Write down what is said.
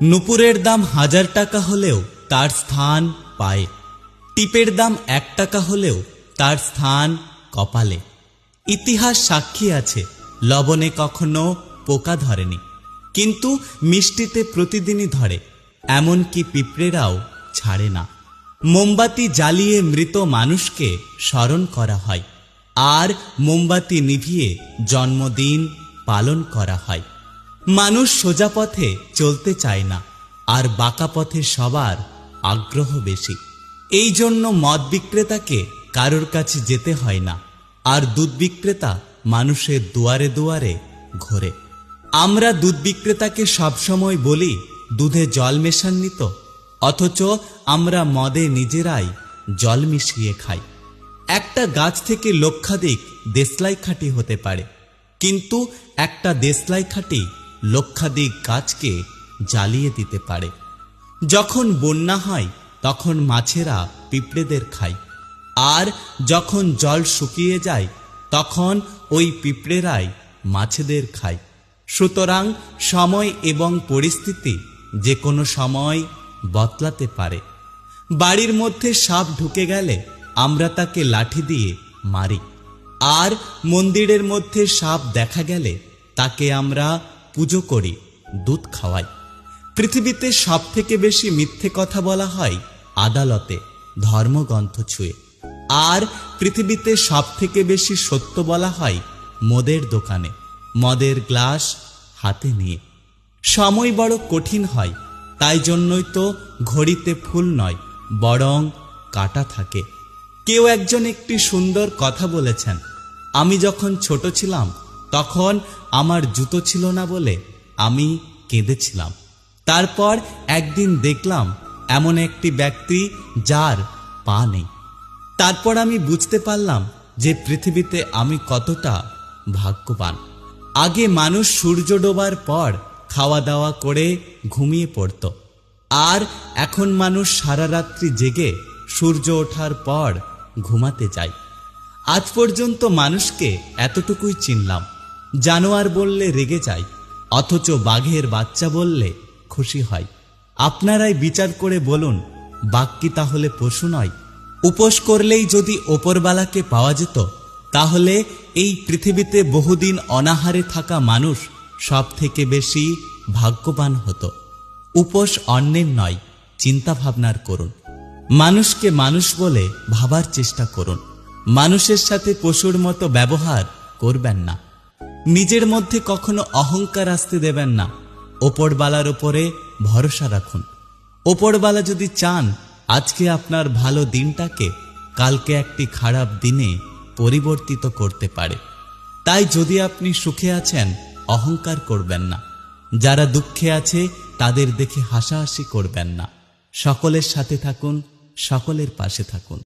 নুপুরের দাম 1000 টাকা হলেও তার স্থান পায়ে, টিপের দাম 1 টাকা হলেও তার স্থান কপালে। ইতিহাস সাক্ষী আছে লবণে কখনো পোকা ধরেনি, কিন্তু মিষ্টিতে প্রতিদিনই ধরে, এমনকি পিঁপড়েরাও ছাড়ে না। মোমবাতি জ্বালিয়ে মৃত মানুষকে স্মরণ করা হয়, আর মোমবাতি নিভিয়ে জন্মদিন পালন করা হয়। মানুষ সোজা পথে চলতে চায় না, আর বাঁকা পথে সবার আগ্রহ বেশি। এই জন্য মদ বিক্রেতাকে কারোর কাছে যেতে হয় না, আর দুধ বিক্রেতা মানুষের দুয়ারে দুয়ারে ঘোরে। আমরা দুধ বিক্রেতাকে সবসময় বলি দুধে জল মেশাননি তো, অথচ আমরা মদে নিজেরাই জল মিশিয়ে খাই। একটা গাছ থেকে লক্ষাধিক দেশলাই খাঁটি হতে পারে, কিন্তু একটা দেশলাই খাঁটি লক্ষাধিক গাছকে জ্বালিয়ে দিতে পারে। যখন বন্যা হয় তখন মাছেরা পিঁপড়েদের খায়, আর যখন জল শুকিয়ে যায় তখন ওই পিঁপড়েরাই মাছেদের খায়। সুতরাং সময় এবং পরিস্থিতি যে কোনো সময় বদলাতে পারে। বাড়ির মধ্যে সাপ ঢুকে গেলে আমরা তাকে লাঠি দিয়ে মারি, আর মন্দিরের মধ্যে সাপ দেখা গেলে তাকে আমরা পুজো করি, দুধ খাওয়াই। পৃথিবীতে সবথেকে বেশি মিথ্যে কথা বলা হয় আদালতে, ধর্মগ্রন্থ ছুঁয়ে, আর পৃথিবীতে সবথেকে বেশি সত্য বলা হয় মদের দোকানে, মদের গ্লাস হাতে নিয়ে। সময় বড় কঠিন হয়, তাই জন্যই তো ঘড়িতে ফুল নয় বরং কাঁটা থাকে। কেউ একজন একটি সুন্দর কথা বলেছেন, আমি যখন ছোট ছিলাম তখন আমার জুতো ছিল না বলে আমি কেঁদেছিলাম। তারপর একদিন দেখলাম এমন একটি ব্যক্তি যার পা নেই। তারপর আমি বুঝতে পারলাম যে পৃথিবীতে আমি কতটা ভাগ্যবান। আগে মানুষ সূর্য ডোবার পর খাওয়া দাওয়া করে ঘুমিয়ে পড়ত, আর এখন মানুষ সারা রাত্রি জেগে সূর্য ওঠার পর ঘুমাতে যায়। আজ পর্যন্ত মানুষকে এতটুকুই চিনলাম, জানোয়ার বললে রেগে যায়, অথচ বাঘের বাচ্চা বললে খুশি হয়। আপনারাই বিচার করে বলুন, বাঘ কি তাহলে পশু নয়? উপোস করলেই যদি ওপরবালাকে পাওয়া যেত, তাহলে এই পৃথিবীতে বহুদিন অনাহারে থাকা মানুষ সব থেকে বেশি ভাগ্যবান হতো। উপোস অন্যের নয়, চিন্তা ভাবনার করুন। মানুষকে মানুষ বলে ভাবার চেষ্টা করুন। মানুষের সাথে পশুর মতো ব্যবহার করবেন না। নিজের মধ্যে কখনো অহংকার আসতে দেবেন না। ওপরবালার উপরে ভরসা রাখুন। ওপরবালা যদি চান আজকে আপনার ভালো দিনটাকে কালকে একটি খারাপ দিনে পরিবর্তিত করতে পারে। তাই যদি আপনি সুখে আছেন অহংকার করবেন না, যারা দুঃখে আছে তাদের দেখে হাসাহাসি করবেন না। সকলের সাথে থাকুন, সকলের পাশে থাকুন।